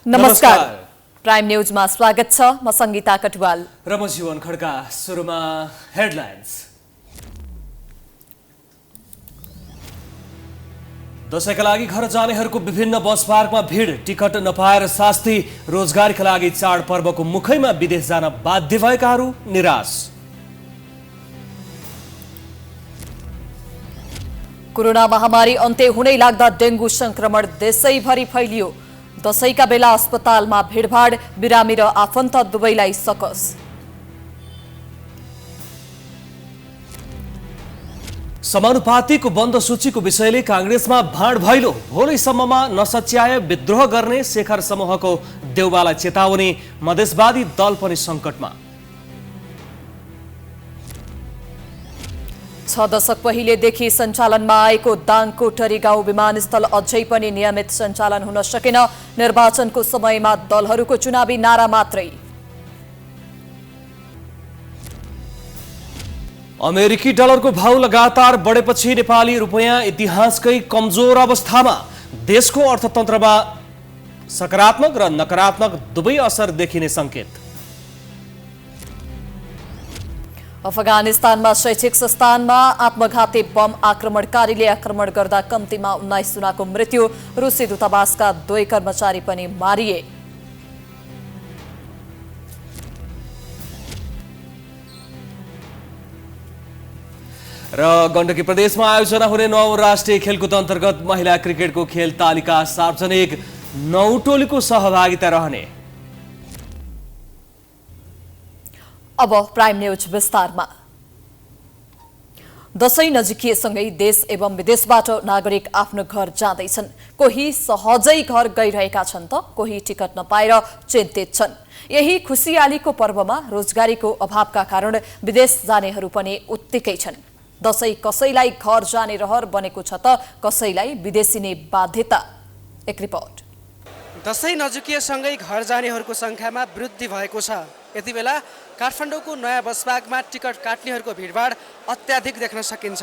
नमस्कार प्राइम न्यूजमा स्वागत छ। म संगीता कटवाल र म जीवन खड्का। सुरुमा हेडलाइन्स। दशैंका लागि घर जानेहरूको विभिन्न बस पार्कमा भिड, टिकट नपाएर शास्ति। रोजगारीका लागि चाडपर्वको मुखैमा विदेश जान बाध्य भएकाहरू निराश। कोरोना महामारी अन्त्य हुनै लाग्दा डेंगू संक्रमण देशैभरि फैलियो। दशैंका बेला अस्पतालमा भिडभाड, बिरामी र आफन्त दुवैलाई सकस। समानुपातिक बन्द सूचीको विषयले कांग्रेसमा भाँड भैलो। भोलिसम्ममा नसच्याए विद्रोह गर्ने शेखर समूहको देउबालाई चेतावनी। मधेसवादी दल पनि संकटमा। 6 दशक पहिलेदेखि सञ्चालनमा आएको दाङकोटरी गाउँ विमानस्थल अझै पनि नियमित सञ्चालन हुन सकेन। निर्वाचनको समयमा दलहरूको चुनावी नारा मात्रै। अमेरिकी डलरको भाव लगातार बढेपछि नेपाली रुपैयाँ इतिहासकै कमजोर अवस्थामा। देशको अर्थतन्त्रमा सकारात्मक र नकारात्मक दुवै असर देखिने संकेत। अफगानिस्तानमा शैक्षिक संस्थानमा आत्मघाती बम आक्रमणकारीले आक्रमण गर्दा कम्तीमा 19 जनाको मृत्यु। रुसी दूतावासका 2 कर्मचारी पनि मारिए। र गण्डकी प्रदेशमा आयोजना हुने 9औं राष्ट्रिय खेलकुद अन्तर्गत महिला क्रिकेटको खेल तालिका सार्वजनिक। 9 टोलीको सहभागिता रहने। अब प्राइम न्यूज विस्तारमा। दशैं नजिकिएसँगै देश एवं विदेशबाट नागरिक आफ्नो घर जाँदैछन्। कोही सहजै घर गइरहेका छन् त कोही टिकट नपाएर चिन्तित छन्। यही खुसियालीको पर्वमा रोजगारीको अभावका कारण विदेश जानेहरू पनि उत्तिकै छन्। दशैं कसैलाई घर जाने रहर बनेको छ त कसैलाई विदेशिने बाध्यता। एक रिपोर्ट। दशैं नजिकिएसँगै घर जानेहरूको संख्यामा वृद्धि भएको छ। यति बेला काठमाडौँको नयाँ बसपार्कमा टिकट काट्नेहरूको भिडभाड अत्याधिक देख्न सकिन्छ।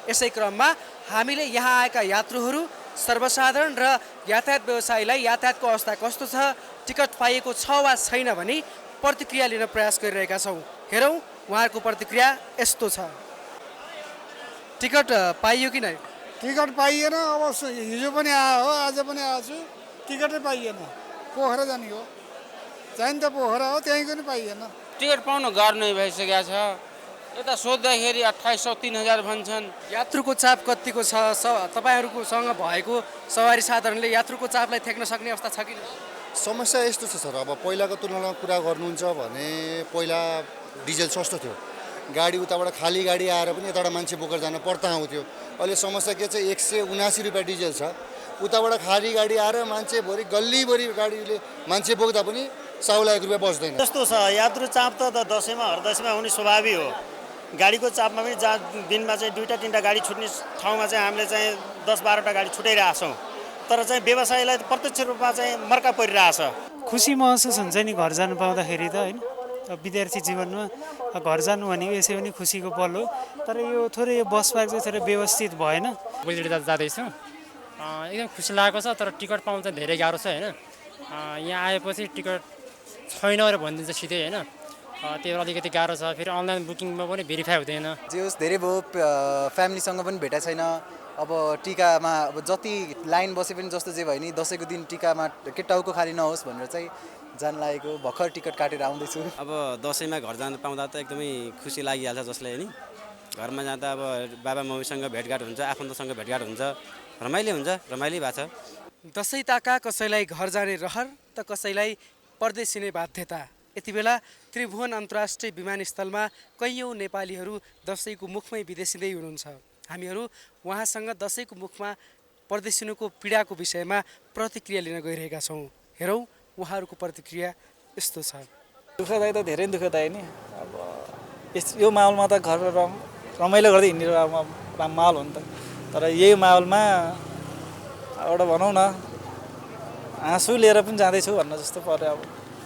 यसै क्रममा हामीले यहाँ आएका यात्रुहरू, सर्वसाधारण र यातायात व्यवसायीलाई यातायातको अवस्था कस्तो छ, टिकट पाइएको छ वा छैन भनी प्रतिक्रिया लिन प्रयास गरिरहेका छौँ। हेरौँ उहाँहरूको प्रतिक्रिया यस्तो छ। टिकट पाइयो कि नै? टिकट पाइएन। अब हिजो पनि आयो हो, आज पनि आएको छु, टिकटै पाइएन। पोखरा जाने हो, चाहिँ त पोखरा हो, त्यहीँ पनि पाइएन। टिकट पाउन गाह्रो नै भइसकेको छ। यता सोद्धाखेरि 2800 3000 भन्छन्। यात्रुको चाप कतिको छ? तपाईँहरूकोसँग भएको सवारी साधारणले यात्रुको चापलाई थेक्न सक्ने अवस्था छ कि? समस्या यस्तो छ सर, अब पहिलाको तुलनामा कुरा गर्नुहुन्छ भने पहिला डिजल सस्तो थियो। गाडी उताबाट खाली गाडी आएर पनि यताबाट मान्छे बोकेर जान पर्ता आउँथ्यो। अहिले समस्या के छ, 179 रुपियाँ डिजल छ। उताबाट खाली गाडी आएर मान्छे भरि गल्लीभरि गाडीले मान्छे बोक्दा पनि 100 रुपियाँ बस्दैन। जस्तो छ यात्रु चाप त दशैँमा हरदशैँमा हुने स्वाभाविक हो। गाडीको चापमा पनि जहाँ दिनमा चाहिँ 2टा 3टा गाडी छुट्ने ठाउँमा चाहिँ हामीले चाहिँ 10-12टा गाडी छुटाइरहेछौँ। तर चाहिँ व्यवसायीलाई प्रत्यक्ष रूपमा चाहिँ मर्का परिरहेछ। खुसी महसुस हुन्छ नि घर जानु पाउँदाखेरि त, होइन? विद्यार्थी जीवनमा घर जानु भनेको यसै पनि खुसीको पल हो। तर यो थोरै यो बस पार्क चाहिँ थोरै व्यवस्थित भएन। भोलि जाँदैछु, एकदम खुसी लागेको छ। तर टिकट पाउनु चाहिँ धेरै गाह्रो छ, होइन? यहाँ आएपछि टिकट छैन भनेर भनिदिन्छ सिधै, होइन? त्यही भएर अलिकति गाह्रो छ। फेरि अनलाइन बुकिङमा पनि भेरिफाई हुँदैन। जे होस् धेरै भयो, फ्यामिलीसँग पनि भेटा छैन। अब टिकामा अब जति लाइन बसे पनि जस्तो जे भयो नि, दसैँको दिन टिकामा के टाउको खाली नहोस् भनेर चाहिँ जान लागेको। भर्खर टिकट काटेर आउँदैछु। अब दसैँमा घर जान पाउँदा त एकदमै खुसी लागिहाल्छ जसलाई, नि घरमा जाँदा अब बाबा मम्मीसँग भेटघाट हुन्छ, आफन्तसँग भेटघाट हुन्छ, रमाइलो हुन्छ, रमाइलो भएको छ। दशैं ताका कसैलाई घर जाने रहर त कसैलाई परदेशिने बाध्यता। यति बेला त्रिभुवन अन्तर्राष्ट्रिय विमानस्थलमा कैयौँ नेपालीहरू दशैंको मुखमै विदेशिँदै हुनुहुन्छ। हामीहरू उहाँसँग दशैंको मुखमा परदेशिनुको पीडाको विषयमा प्रतिक्रिया लिन गइरहेका छौँ। हेरौँ उहाँहरूको प्रतिक्रिया यस्तो छ। दुःखदायी त धेरै दुःखदायी नि। अब यो माहौलमा त घर रमाइलो गर्दै हिँड्ने माहौल हो नि त। तर यही माहौलमा एउटा भनौँ न आँसु लिएर पनि जाँदैछु भन्न जस्तो पर्यो। अब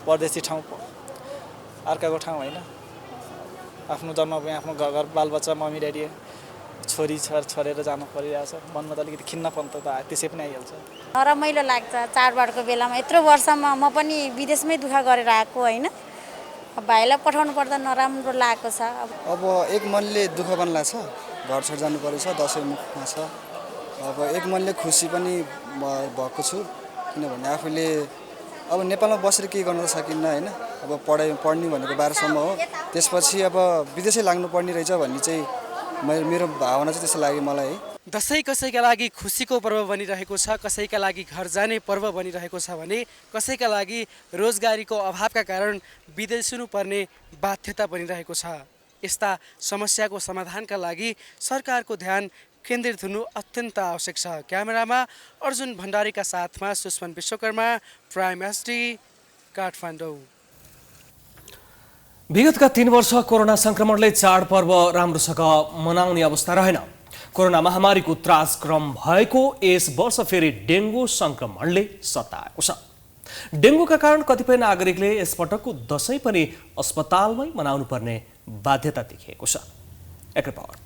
परदेशी ठाउँ अर्काको ठाउँ होइन, आफ्नो जन्मभूमि, आफ्नो घर बालबच्चा, मम्मी ड्याडी छोरी छोडेर जानु परिरहेछ मनमा त अलिकति खिन्नपन त त्यसै पनि आइहाल्छ। रमाइलो लाग्छ चाडबाडको बेलामा। यत्रो वर्षमा म पनि विदेशमै दुःख गरेर आएको होइन, भाइलाई पठाउनु पर्दा नराम्रो लागेको छ। अब एक मनले दुःख पनि लाग्छ, घर छोड जानु परेछ, दसैँ मुखमा छ। अब एक मनले खुसी पनि भएको छु, किनभने आफूले अब नेपालमा बसेर केही गर्न त सकिन्न होइन। अब पढ्ने भनेको 12सम्म हो, त्यसपछि अब विदेशै लाग्नुपर्ने रहेछ भन्ने चाहिँ मेरो भावना चाहिँ त्यस्तो लाग्यो मलाई है। दसैँ कसैका लागि खुसीको पर्व बनिरहेको छ, कसैका लागि घर जाने पर्व बनिरहेको छ भने कसैका लागि रोजगारीको अभावका कारण विदेशिनु पर्ने बाध्यता बनिरहेको छ। यस्ता समस्याको समाधानका लागि सरकारको ध्यान केन्द्रित हुनु अत्यन्त आवश्यक छ। क्यामेरामा अर्जुन भण्डारीका साथमा सुष्मन विश्वकर्मा, प्राइम एसडी, काठमाडौँ। विगतका 3 वर्ष कोरोना संक्रमणले चाडपर्व राम्रोसँग मनाउने अवस्था रहेन। कोरोना महामारीको त्रासक्रम भएको यस वर्ष फेरि डेङ्गु संक्रमणले सताएको छ। डेङ्गुका कारण कतिपय नागरिकले यसपटकको दसैँ पनि अस्पतालमै मनाउनु पर्ने बाध्यता देखिएको छ। एक रिपोर्ट।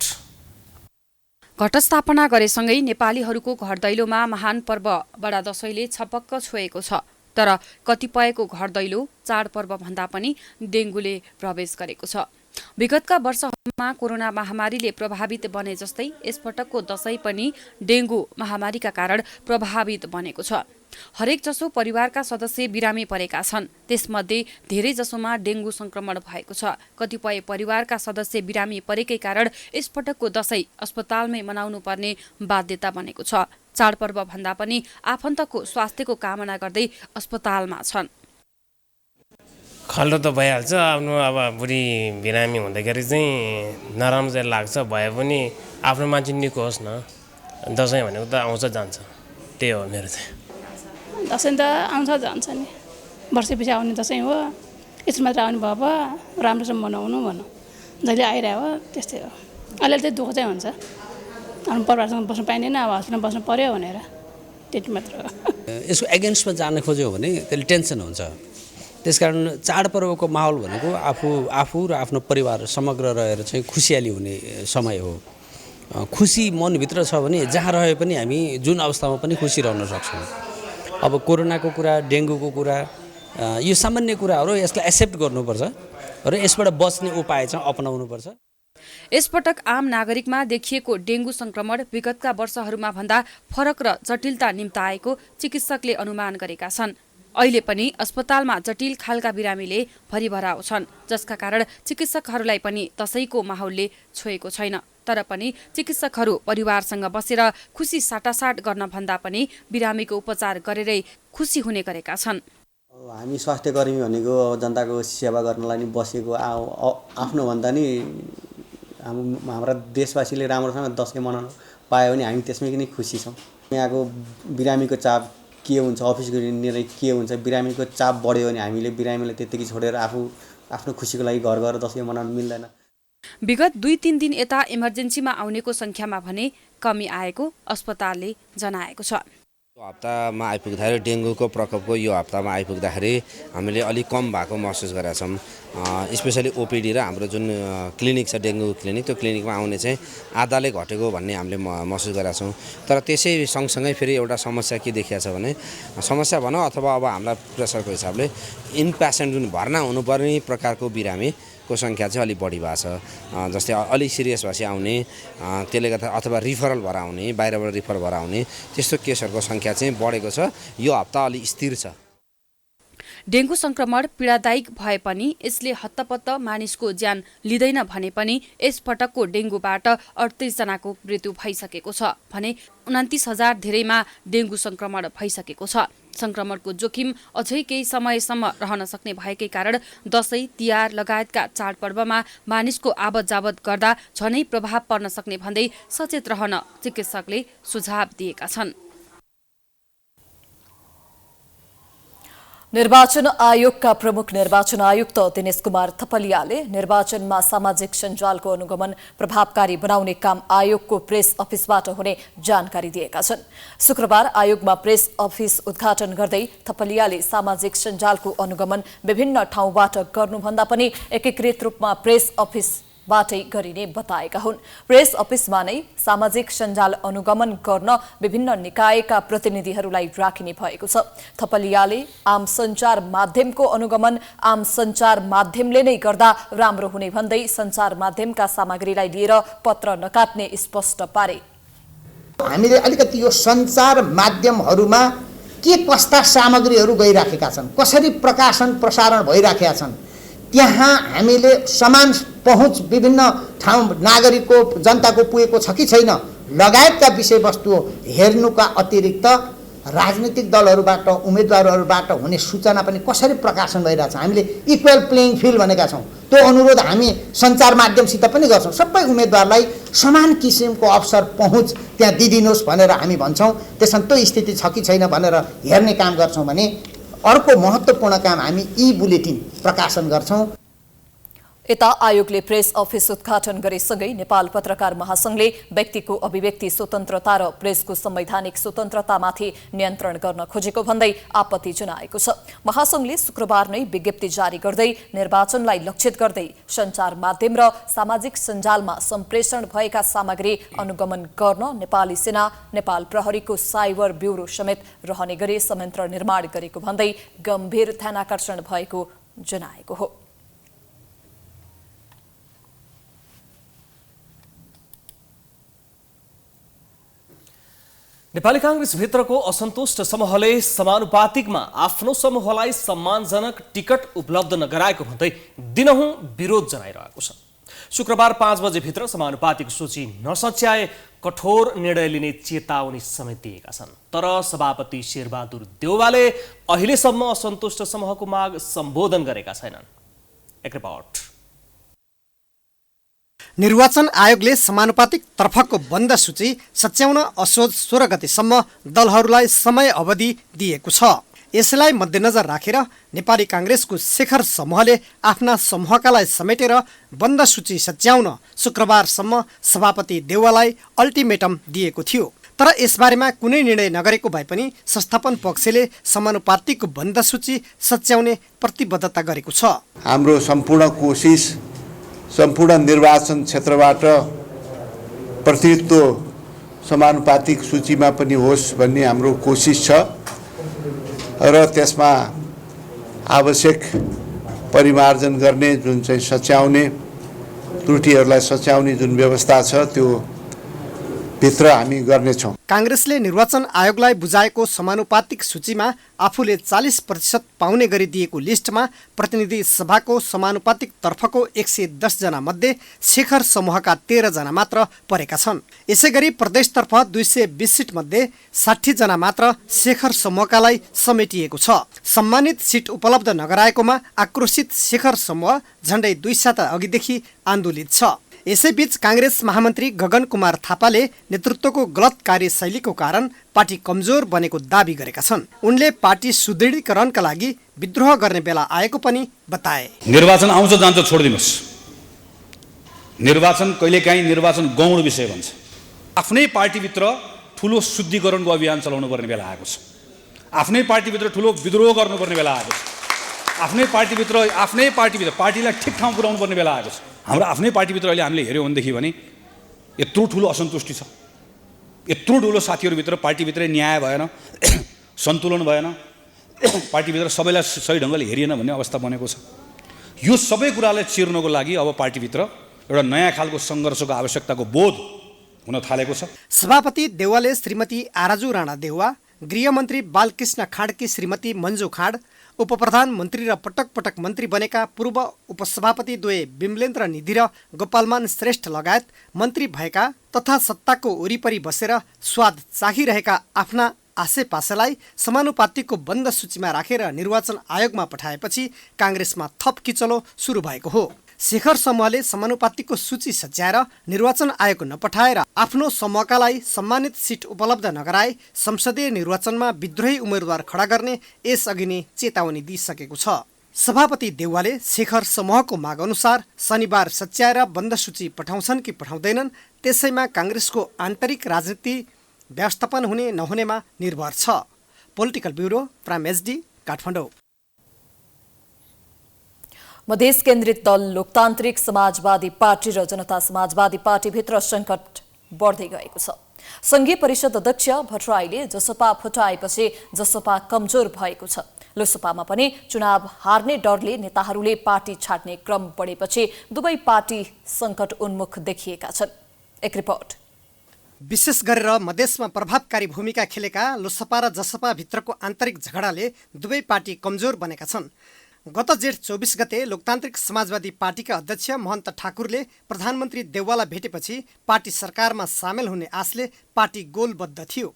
घटस्थापना गरेसँगै नेपालीहरूको घर दैलोमा महान पर्व बडा दशैंले छपक्क छोएको छ। तर कतिपयको घर दैलो चाडपर्व भन्दा पनि डेङ्गुले प्रवेश गरेको छ। विगतका वर्षहरूमा कोरोना महामारीले प्रभावित बने जस्तै यसपटकको दशैं पनि डेङ्गु महामारीका कारण प्रभावित बनेको छ। हरेक जसो परिवारका सदस्य बिरामी परेका छन्, त्यसमध्ये धेरै जसोमा डेङ्गु संक्रमण भएको छ। कतिपय परिवारका सदस्य बिरामी परेकै कारण यसपटकको दशैं अस्पतालमै मनाउनु पर्ने बाध्यता बनेको छ। चाडपर्व भन्दा पनि आफन्तको स्वास्थ्यको कामना गर्दै अस्पतालमा छन्। खल्लो त भइहाल्छ, आफ्नो अब बुढी बिरामी हुँदाखेरि चाहिँ नराम्रो चाहिँ लाग्छ, भए पनि आफ्नो मान्छे निको होस् न। दसैँ भनेको त आउँछ जान्छ, त्यही हो मेरो चाहिँ। दसैँ त आउँछ जान्छ नि, वर्षपछि आउने दसैँ हो, यसो मात्र आउने भए पो राम्रोसँग मनाउनु भनौँ, जहिले आइरहेको हो त्यस्तै हो। अलिअलि चाहिँ दुःख चाहिँ हुन्छ, आफ्नो परिवारसँग बस्नु पाइँदैन, अब हस्पिटलमा बस्नु पर्यो भनेर, त्यति मात्र हो। यसको एगेन्स्टमा जान खोज्यो भने त्यसले टेन्सन हुन्छ। त्यसकारण चाडपर्वको माहौल भनेको आफू र आफ्नो परिवार समग्र रहेर चाहिँ खुसियाली हुने समय हो। खुसी मनभित्र छ भने जहाँ रहे पनि हामी जुन अवस्थामा पनि खुसी रहन सक्छौँ। अब कोरोनाको कुरा, डेङ्गुको कुरा, यो सामान्य कुराहरू, यसलाई एक्सेप्ट गर्नुपर्छ र यसबाट बच्ने उपाय चाहिँ अपनाउनुपर्छ। यसपटक आम नागरिकमा देखिएको डेङ्गु संक्रमण विगतका वर्षहरूमा भन्दा फरक र जटिलता निम्ताएको चिकित्सकले अनुमान गरेका छन्। अहिले पनि अस्पतालमा जटिल खालका बिरामीले भरिभराउ छन्, जसका कारण चिकित्सकहरूलाई पनि दशैंको माहौलले छोएको छैन। तर पनि चिकित्सकहरू परिवारसँग बसेर खुसी साटासाट गर्न भन्दा पनि बिरामीको उपचार गरेरै खुसी हुने गरेका छन्। हामी स्वास्थ्य कर्मी भनेको जनताको सेवा गर्नलाई नि बसेको आफ्नो भन्दा नि हाम्रा देशवासीले राम्रोसँग दसैँ मनाउन पायो भने हामी त्यसमै पनि खुसी छौँ। यहाँको बिरामीको चाप के हुन्छ, अफिसको निर्णय के हुन्छ, बिरामीको चाप बढ्यो भने हामीले बिरामीलाई त्यतिकै छोडेर आफ्नो खुसीको लागि घर गएर दसैँ मनाउन मिल्दैन। विगत 2-3 दिन यता इमर्जेन्सीमा आउनेको संख्यामा भने कमी आएको अस्पतालले जनाएको छ। यो हप्तामा आइपुग्दाखेरि डेङ्गुको प्रकोपको यो हप्तामा आइपुग्दाखेरि हामीले अलिक कम भएको महसुस गरेका छौँ। स्पेसली ओपिडी र हाम्रो जुन क्लिनिक छ डेङ्गु क्लिनिक, त्यो क्लिनिकमा आउने चाहिँ आधाले घटेको भन्ने हामीले महसुस गरेका छौँ। तर त्यसै सँगसँगै फेरि एउटा समस्या के देखिएको छ भने, समस्या भनौँ अथवा अब हाम्रा प्रेसरको हिसाबले इन पेसेन्ट जुन भर्ना हुनुपर्ने प्रकारको बिरामीको सङ्ख्या चाहिँ अलिक बढी भएको छ। जस्तै अलिक सिरियस भएपछि आउने, त्यसले गर्दा अथवा रिफरल भएर आउने, बाहिरबाट रिफर भएर आउने, त्यस्तो केसहरूको सङ्ख्या चाहिँ बढेको छ। यो हप्ता अलिक स्थिर छ। डेङ्गु संक्रमण पीडादायक भए पनि यसले हत्तपत्त मानिसको ज्यान लिँदैन भने पनि यसपटकको डेङ्गुबाट 38 जनाको मृत्यु भइसकेको छ भने 29,000 धेरैमा डेङ्गु संक्रमण भइसकेको छ। संक्रमणको जोखिम अझै केही समयसम्म रहन सक्ने भएकै कारण दशैं, तिहार लगायतका चाडपर्वमा मानिसको आवत जावत गर्दा झनै प्रभाव पर्न सक्ने भन्दै सचेत रहन चिकित्सकले सुझाव दिएका छन्। निर्वाचन आयोगका प्रमुख निर्वाचन आयुक्त दिनेश कुमार थपलियाले निर्वाचनमा सामाजिक सञ्जालको अनुगमन प्रभावकारी बनाउने काम आयोगको प्रेस अफिसबाट हुने जानकारी दिएका छन्। शुक्रबार आयोगमा प्रेस अफिस उद्घाटन गर्दै थपलियाले सामाजिक सञ्जालको अनुगमन विभिन्न ठाउँबाट गर्नुभन्दा पनि एकीकृत रूपमा प्रेस अफिस बाटै गरिने बताएका हुन्। प्रेस अफिसमा नै सामाजिक सञ्जाल अनुगमन गर्न विभिन्न निकायका प्रतिनिधिहरूलाई राखिने भएको छ। थपलियाले आम सञ्चार माध्यमको अनुगमन आम सञ्चार माध्यमले नै गर्दा राम्रो हुने भन्दै सञ्चार माध्यमका सामग्रीलाई लिएर पत्र नकाट्ने स्पष्ट पारे। हामीले अलिकति यो सञ्चार माध्यमहरूमा के कस्ता सामग्रीहरू गइराखेका छन्, कसरी प्रकाशन प्रसारण भइराखेका छन्, त्यहाँ हामीले समान पहुँच विभिन्न ठाउँ नागरिकको जनताको पुगेको छ कि छैन लगायतका विषयवस्तु हेर्नुका अतिरिक्त राजनीतिक दलहरूबाट उम्मेदवारहरूबाट हुने सूचना पनि कसरी प्रकाशन भइरहेछ, हामीले इक्वल प्लेइङ फिल्ड भनेका छौँ। त्यो अनुरोध हामी सञ्चार माध्यमसित पनि गर्छौँ। सबै उम्मेदवारलाई समान किसिमको अवसर पहुँच त्यहाँ दिदिनुहोस् भनेर हामी भन्छौँ। त्यसमा त्यो स्थिति छ कि छैन भनेर हेर्ने काम गर्छौँ भने अर्को महत्त्वपूर्ण काम हामी ई बुलेटिन प्रकाशन गर्छौँ। यता आयोगले प्रेस अफिस उद्घाटन गरेसँगै नेपाल पत्रकार महासंघले व्यक्तिको अभिव्यक्ति स्वतन्त्रता र प्रेसको संवैधानिक स्वतन्त्रतामाथि नियन्त्रण गर्न खोजेको भन्दै आपत्ति जनाएको छ। महासंघले शुक्रबार नै विज्ञप्ति जारी गर्दै निर्वाचनलाई लक्षित गर्दै सञ्चार माध्यम र सामाजिक सञ्जालमा सम्प्रेषण भएका सामग्री अनुगमन गर्न नेपाली सेना नेपाल प्रहरीको साइबर ब्युरो समेत रहने गरी संयन्त्र निर्माण गरेको भन्दै गम्भीर ध्यानाकर्षण भएको जनाएको हो। नेपाली कांग्रेसभित्रको असन्तुष्ट समूहले समानुपातिकमा आफ्नो समूहलाई सम्मानजनक टिकट उपलब्ध नगराएको भन्दै दिनहुँ विरोध जनाइरहेको छ। शुक्रबार 5 बजेभित्र समानुपातिक सूची नसच्याए कठोर निर्णय लिने चेतावनी समेत दिएका छन्। तर सभापति शेरबहादुर देउवाले अहिलेसम्म असन्तुष्ट समूहको माग सम्बोधन गरेका छैनन्। एक रिपोर्ट। निर्वाचन आयोगले समानुपातिक तर्फको बन्द सूची सच्याउन असोज 16 गतेसम्म दलहरूलाई समय अवधि दिएको छ। यसलाई मध्यनजर राखेर नेपाली कांग्रेसको शेखर समूहले आफ्ना समूहकालाई समेटेर बन्द सूची सच्याउन शुक्रबारसम्म सभापति देउवालाई अल्टिमेटम दिएको थियो। तर यसबारेमा कुनै निर्णय नगरेको भए पनि संस्थापन पक्षले समानुपातिक बन्द सूची सच्याउने प्रतिबद्धता गरेको छ। हाम्रो सम्पूर्ण कोसिस सम्पूर्ण निर्वाचन क्षेत्रबाट प्रतिनिधित्व समानुपातिक सूचीमा पनि होस् भन्ने हाम्रो कोसिस छ र त्यसमा आवश्यक परिमार्जन गर्ने जुन चाहिँ सच्याउने त्रुटिहरूलाई सच्याउने जुन व्यवस्था छ त्यो भित्र हामी गर्नेछौँ। कांग्रेसले निर्वाचन आयोगलाई बुझाएको समानुपातिक सूचीमा आफूले 40% पाउने गरी दिएको लिस्टमा प्रतिनिधि सभाको समानुपातिक तर्फको 110 जना मध्ये शेखर समूहका 13 जना मात्र परेका छन्। यसैगरी प्रदेशतर्फ 220 सिट मध्ये 60 जना मात्र शेखर समूहकालाई समेटिएको छ। सम्मानित सिट उपलब्ध नगराएकोमा आक्रोशित शेखर समूह झण्डै 2 साता अघिदेखि आन्दोलित छ। यसैबीच कांग्रेस महामन्त्री गगन कुमार थापाले नेतृत्वको गलत कार्यशैलीको कारण पार्टी कमजोर बनेको दाबी गरेका छन्। उनले पार्टी सुदृढीकरणका लागि विद्रोह गर्ने बेला आएको पनि बताए। निर्वाचन आउँछ जान्छ छोडिदिनुहोस्। निर्वाचन कहिलेकाहीँ निर्वाचन गौण विषय भन्छ। आफ्नै पार्टीभित्र ठुलो शुद्धिकरणको अभियान चलाउनु पर्ने बेला आएको छ। आफ्नै पार्टीभित्र ठुलो विद्रोह गर्नुपर्ने बेला आएको छ। आफ्नै पार्टीभित्र पार्टीलाई ठिक ठाउँ पुर्याउनु पर्ने बेला आएको छ। हाम्रो आफ्नै पार्टीभित्र अहिले हामीले हेऱ्यौँ भनेदेखि भने यत्रो ठुलो असन्तुष्टि छ, यत्रो ठुलो साथीहरूभित्र पार्टीभित्रै न्याय भएन, सन्तुलन भएन, पार्टीभित्र सबैलाई सही ढङ्गले हेरिएन भन्ने अवस्था बनेको छ। यो सबै कुरालाई चिर्नको लागि अब पार्टीभित्र एउटा नयाँ खालको सङ्घर्षको आवश्यकताको बोध हुन थालेको छ। सभापति देउवाले श्रीमती आराजु राणा देउवा, गृहमन्त्री बालकृष्ण खाँडकी श्रीमती मन्जु खाँड, उपप्रधानमन्त्री र पटक पटक मन्त्री बनेका पूर्व उपसभापति द्वय बिमलेन्द्र निधि र गोपालमान श्रेष्ठ लगायत मन्त्री भएका तथा सत्ताको वरिपरि बसेर स्वाद चाहिरहेका आफ्ना आसेपासेलाई समानुपातिकको बन्द सूचीमा राखेर निर्वाचन आयोगमा पठाएपछि कांग्रेसमा थप किचलो सुरु भएको हो। शेखर समूहले समानुपातिकको सूची सच्याएर निर्वाचन आयोग नपठाएर आफ्नो समूहकालाई सम्मानित सिट उपलब्ध नगराए संसदीय निर्वाचनमा विद्रोही उम्मेदवार खडा गर्ने यसअघि नै चेतावनी दिइसकेको छ। सभापति देउवाले शेखर समूहको माग अनुसार शनिबार सच्याएर बन्द सूची पठाउँछन् कि पठाउँदैनन् त्यसैमा कांग्रेसको आन्तरिक राजनीति व्यवस्थापन हुने नहुनेमा निर्भर छ। Political bureau prime HD Kathmandu. Madhes केन्द्रित दल लोकतान्त्रिक समाजवादी पार्टी र जनता समाजवादी पार्टीभित्र सङ्कट बढ्दै गएको छ। संघीय परिषद अध्यक्ष भट्टराईले जसपा फुटाएपछि जसपा कमजोर भएको छ। लोसपामा पनि चुनाव हार्ने डरले नेताहरूले पार्टी छाड्ने क्रम बढेपछि दुवै पार्टी सङ्कट उन्मुख देखिएका छन्। एक रिपोर्ट। विशेष गरेर मधेसमा प्रभावकारी भूमिका खेलेका लोसपा र जसपा भित्रको आन्तरिक झगडाले दुवै पार्टी कमजोर बनेका छन्। गत जेठ 24 गते लोकतान्त्रिक समाजवादी पार्टीका अध्यक्ष महन्त ठाकुरले प्रधानमन्त्री देउवालाई भेटेपछि पार्टी सरकारमा सामेल हुने आशले पार्टी गोलबद्ध थियो।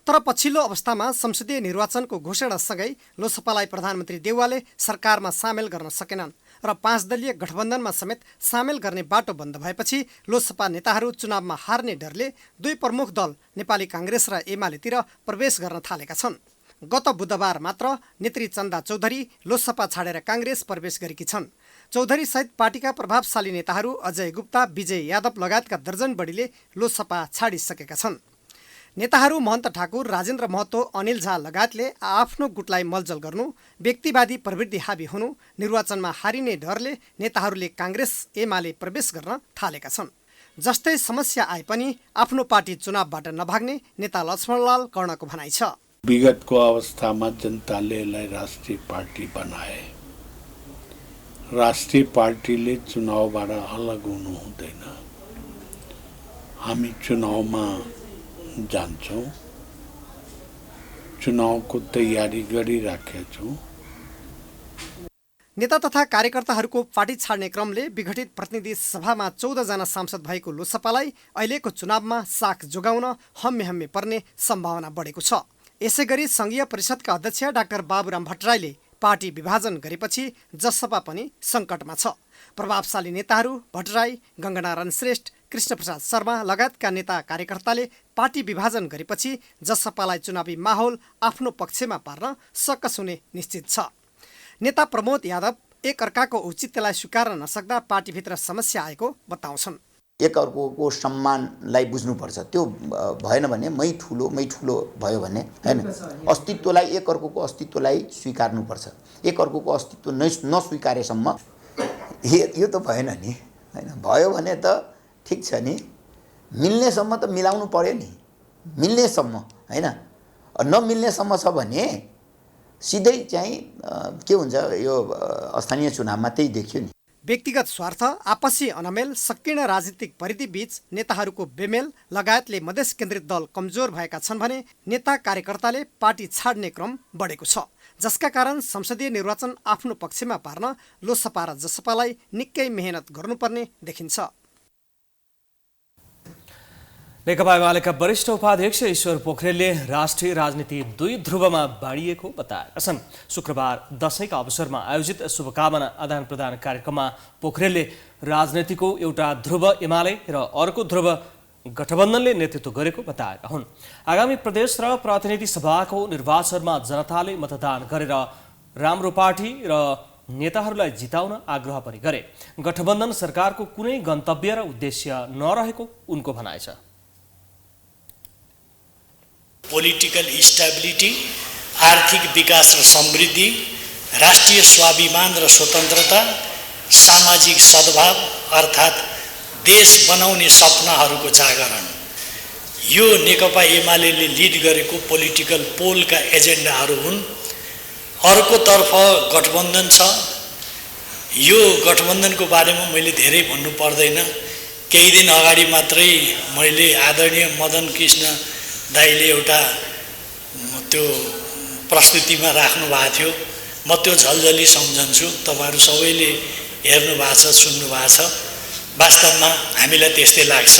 तर पछिल्लो अवस्थामा संसदीय निर्वाचनको घोषणासँगै लोसपालाई प्रधानमन्त्री देउवाले सरकारमा सामेल गर्न सकेनन् र 5 दलीय गठबन्धनमा समेत सामेल गर्ने बाटो बन्द भएपछि लोसपा नेताहरू चुनावमा हार्ने डरले दुई प्रमुख दल नेपाली काङ्ग्रेस र एमालेतिर प्रवेश गर्न थालेका छन्। गत बुधबार मात्र नेत्री चन्दा चौधरी लोसपा छाडेर काङ्ग्रेस प्रवेश गरेकी छन्। चौधरी सहित पार्टीका प्रभावशाली नेताहरू अजय गुप्ता, विजय यादव लगायतका दर्जन बढीले लोसपा छाडिसकेका छन्। नेताहरू महन्त ठाकुर, राजेन्द्र महतो, अनिल झा लगायतले आफ्नो गुटलाई मलजल गर्नु, व्यक्तिवादी प्रवृत्ति हाबी हुनु, निर्वाचनमा हारिने डरले नेताहरूले काङ्ग्रेस एमाले प्रवेश गर्न थालेका छन्। जस्तै समस्या आए पनि आफ्नो पार्टी चुनावबाट नभाग्ने नेता लक्ष्मणलाल कर्णको भनाइ छ। विगतको अवस्थामा जनताले यसलाई राष्ट्रिय पार्टी बनाए। राष्ट्रिय पार्टीले चुनावबाट अलग हुनु हुँदैन। हामी चुनावमा जान्छौँ, चुनावको तयारी गरिराखेका छौँ। नेता तथा कार्यकर्ताहरूको पार्टी छाड्ने क्रमले विघटित प्रतिनिधि सभामा 14 जना सांसद भएको लोसपालाई अहिलेको चुनावमा साख जोगाउन हम्मे पर्ने सम्भावना बढेको छ। यसैगरी संघीय परिषदका अध्यक्ष डाक्टर बाबुराम भट्टराईले पार्टी विभाजन गरेपछि जसपा पनि सङ्कटमा छ। प्रभावशाली नेताहरू भट्टराई, गङ्गना रणश्रेष्ठ, कृष्णप्रसाद शर्मा लगायतका नेता कार्यकर्ताले पार्टी विभाजन गरेपछि जसपालाई चुनावी माहौल आफ्नो पक्षमा पार्न सकस हुने निश्चित छ। नेता प्रमोद यादव एक अर्काको औचित्यलाई स्वीकार्न नसक्दा पार्टीभित्र समस्या आएको बताउँछन्। एक अर्कोको सम्मानलाई बुझ्नुपर्छ। त्यो भएन भने मै ठुलो भयो भने हैन, अस्तित्वलाई एक अर्कोको अस्तित्वलाई स्वीकार्नुपर्छ। एक अर्कोको अस्तित्व नस्वीकारेसम्म यो त भएन नि हैन। भयो भने त ठिक छ नि, मिल्नेसम्म त मिलाउनु पर्यो नि, मिल्नेसम्म हैन। नमिल्नेसम्म छ भने सिधै चाहिँ के हुन्छ, यो स्थानीय चुनावमा त्यही देखियो नि। व्यक्तिगत स्वार्थ, आपसी अनमेल, सकीर्ण राजनीतिक परिधिबीच नेताहरूको बेमेल लगायतले मधेस केन्द्रित दल कमजोर भएका छन् भने नेता कार्यकर्ताले पार्टी छाड्ने क्रम बढेको छ, जसका कारण संसदीय निर्वाचन आफ्नो पक्षमा पार्न लोसपा र जसपालाई निकै मेहनत गर्नुपर्ने देखिन्छ। नेकपा एमालेका वरिष्ठ उपाध्यक्ष ईश्वर पोखरेलले राष्ट्रिय राजनीति दुई ध्रुवमा बाँडिएको बताएका छन्। शुक्रबार दशैंका अवसरमा आयोजित शुभकामना आदान प्रदान कार्यक्रममा पोखरेलले राजनीतिको एउटा ध्रुव एमाले र अर्को ध्रुव गठबन्धनले नेतृत्व गरेको बताएका हुन्। आगामी प्रदेश र प्रतिनिधि सभाको निर्वाचनमा जनताले मतदान गरेर राम्रो पार्टी र नेताहरूलाई जिताउन आग्रह पनि गरे। गठबन्धन सरकारको कुनै गन्तव्य र उद्देश्य नरहेको उनको भनाइ छ। पोलिटिकल स्टेबिलिटी, आर्थिक विकास र समृद्धि, राष्ट्रिय स्वाभिमान र स्वतन्त्रता, सामाजिक सद्भाव अर्थात् देश बनाउने सपनाहरूको जागरण, यो नेकपा एमाले लिड गरेको पोलिटिकल पोलका एजेन्डाहरू हुन्। अर्कोतर्फ गठबन्धन छ। यो गठबन्धनको बारेमा मैले धेरै भन्नु पर्दैन। केही दिन अगाडि मात्रै मैले आदरणीय मदन कृष्ण दाइले एउटा त्यो प्रस्तुतिमा राख्नु भएको थियो। म त्यो झलझली सम्झन्छु। तपाईँहरू सबैले हेर्नु भएको छ, सुन्नु भएको छ। वास्तवमा हामीलाई त्यस्तै लाग्छ।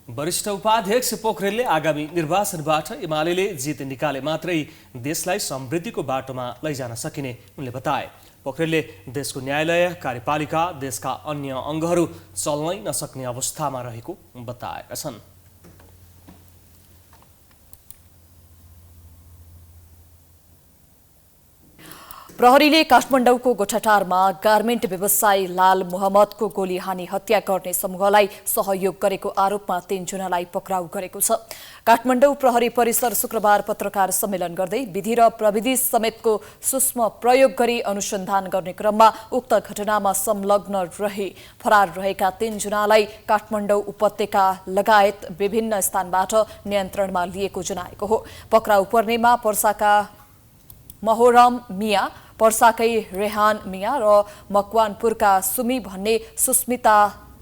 वरिष्ठ उपाध्यक्ष पोखरेलले आगामी निर्वाचनबाट एमाले जित निकाले मात्रै देशलाई समृद्धिको बाटोमा लैजान सकिने उनले बताए। पोखरेलले देशको न्यायालय, कार्यपालिका, देशका अन्य अङ्गहरू चल्नै नसक्ने अवस्थामा रहेको बताएका छन्। प्रहरीले काठमाडौँको गोठाटारमा गार्मेन्ट व्यवसायी लाल मोहम्मदको गोली हानी हत्या गर्ने समूहलाई सहयोग गरेको आरोपमा 3 जनालाई पक्राउ गरेको छ। काठमाडौँ प्रहरी परिसर शुक्रबार पत्रकार सम्मेलन गर्दै विधि र प्रविधि समेतको सूक्ष्म प्रयोग गरी अनुसन्धान गर्ने क्रममा उक्त घटनामा संलग्न रही फरार रहेका 3 जनालाई काठमाडौँ उपत्यका लगायत विभिन्न स्थानबाट नियन्त्रणमा लिएको जनाएको हो। पक्राउ पर्नेमा पर्साका मोहरम मिया, पर्साकै रेहान मिया र मकवानपुरका सुमी भन्ने सुस्मिता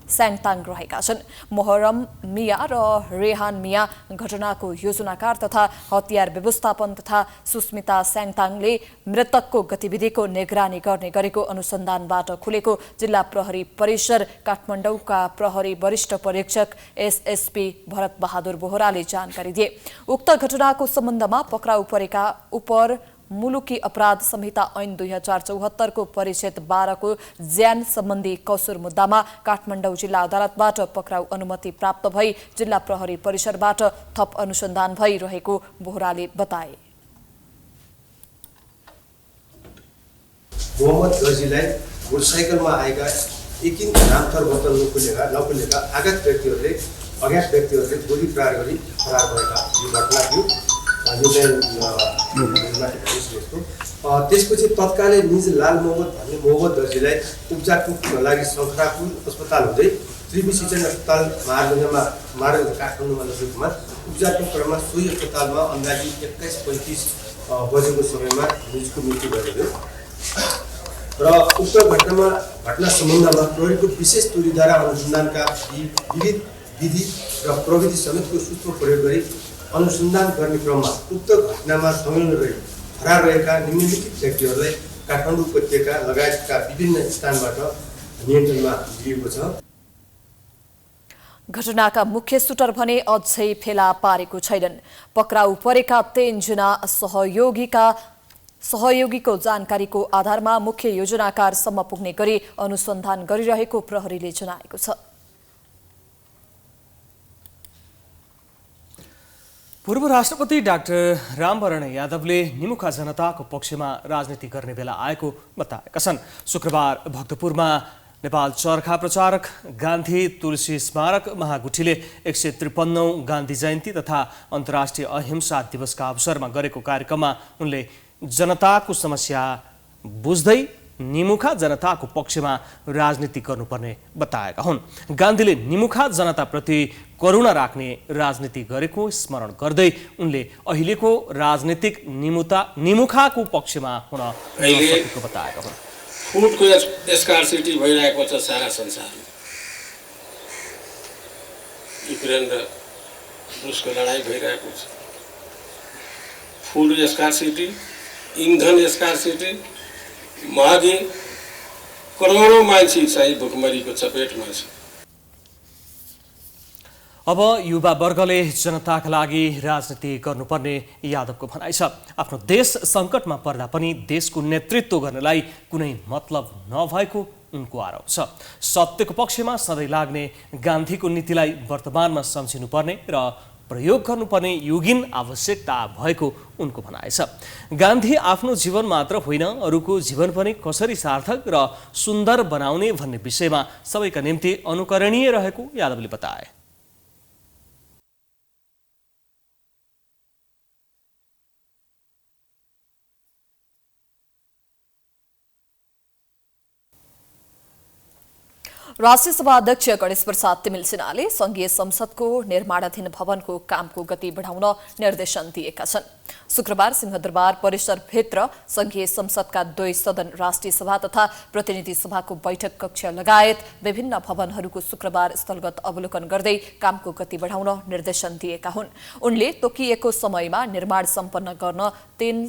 स्याङताङ रहेका छन्। मोहरम मिया र रेहान मिया घटनाको योजनाकार तथा हतियार व्यवस्थापन तथा सुस्मिता स्याङताङले मृतकको गतिविधिको निगरानी गर्ने गरेको अनुसन्धानबाट खुलेको जिल्ला प्रहरी परिसर काठमाडौँका प्रहरी वरिष्ठ परीक्षक एसएसपी भरत बहादुर बोहराले जानकारी दिए। उक्त घटनाको सम्बन्धमा पक्राउ परेका उपर मुलुकी अपराध संहिता ऐन 2074 को परिच्छेद 12 को ज्यान सम्बन्धी कसुर मुद्दामा काठमाडौँ जिल्ला अदालतबाट पक्राउ अनुमति प्राप्त भई जिल्ला प्रहरी परिसरबाट थप अनुसन्धान भइरहेको बोहराले बताए। मोहम्मद गजीलाई मोटरसाइकलमा आएका एकिन नामथर बोतल नखुलेका आघात व्यक्तिहरूले अज्ञात व्यक्तिहरूले गोली प्रहार गरी फरार भएका यो घटना थियो। त्यसपछि तत्कालै निज लाल मोहम्मद भन्ने मोहम्मद दर्जीलाई उपचारको लागि शङ्खरापुर अस्पताल हुँदै त्रिवी सिंचाई अस्पताल मार्ग काठमाडौँमा लगेकोमा उपचारको क्रममा सोही अस्पतालमा अन्दाजी 21:35 बजेको समयमा निजको मृत्यु भएको र उक्त घटना सम्बन्धमा प्रहरीको विशेष टोलीद्वारा अनुसन्धानका विविध विधि र प्रविधि समेतको सूक्ष्म प्रयोग गरी अनुसन्धान गर्ने क्रममा उक्त घटनामा संलग्न रही फरार रहेका निम्नलिखित व्यक्तिहरूलाई काठमाडौँ उपत्यका लगायतका विभिन्न स्थानबाट नियन्त्रणमा लिएको छ। घटनाका मुख्य सुटर भने अझै फेला पारेको छैनन्। पक्राउ परेका 3 जना सहयोगीको जानकारीको आधारमा मुख्य योजनाकारसम्म पुग्ने गरी अनुसन्धान गरिरहेको प्रहरीले जनाएको छ। पूर्व राष्ट्रपति डाक्टर रामवरण यादवले निमुखा जनताको पक्षमा राजनीति गर्ने बेला आएको बताएका छन्। शुक्रबार भक्तपुरमा नेपाल चरखा प्रचारक गान्धी तुलसी स्मारक महागुठीले 153औं गान्धी जयन्ती तथा अन्तर्राष्ट्रिय अहिंसा दिवसका अवसरमा गरेको कार्यक्रममा उनले जनताको समस्या बुझ्दै निमुखा जनताको पक्षमा राजनीति गर्नुपर्ने बताएका हुन्। गान्धीले निमुखा जनताप्रति करुणा राख्ने राजनीति गरेको स्मरण गर्दै उनले अहिलेको राजनीतिक निमुखाको पक्षमा हुन नसकेको बताएका हुन्। फुडको स्कार्सिटी भइरहेको छ सारा संसारमा। युक्रेन र रुसको लडाइँ भइरहेको छ। फुड स्कार्सिटी, इन्धन स्कार्सिटी, महँगी, करोडौं मान्छे चाहिँ भुखमरीको चपेटमा छ। अब युवा वर्गले जनताका लागि राजनीति गर्नुपर्ने यादवको भनाइ छ। आफ्नो देश सङ्कटमा पर्दा पनि देशको नेतृत्व गर्नलाई कुनै मतलब नभएको उनको आरोप छ। सत्यको पक्षमा सधैँ लाग्ने गान्धीको नीतिलाई वर्तमानमा सम्झिनुपर्ने र प्रयोग गर्नुपर्ने युगीन आवश्यकता भएको उनको भनाइ छ। गान्धी आफ्नो जीवन मात्र होइन अरूको जीवन पनि कसरी सार्थक र सुन्दर बनाउने भन्ने विषयमा सबैका निम्ति अनुकरणीय रहेको यादवले बताए। राष्ट्रिय सभा अध्यक्ष गणेश प्रसाद तिमिल सिन्हाले संघीय संसदको निर्माणाधीन भवनको कामको गति बढाउन निर्देशन दिएका छन्। शुक्रबार सिंहदरबार परिसरभित्र संघीय संसदका 2 सदन राष्ट्रिय सभा तथा प्रतिनिधि सभाको बैठक कक्ष लगायत विभिन्न भवनहरूको शुक्रबार स्थलगत अवलोकन गर्दै कामको गति बढाउन निर्देशन दिएका हुन्। उनले तोकिएको समयमा निर्माण सम्पन्न गर्न 3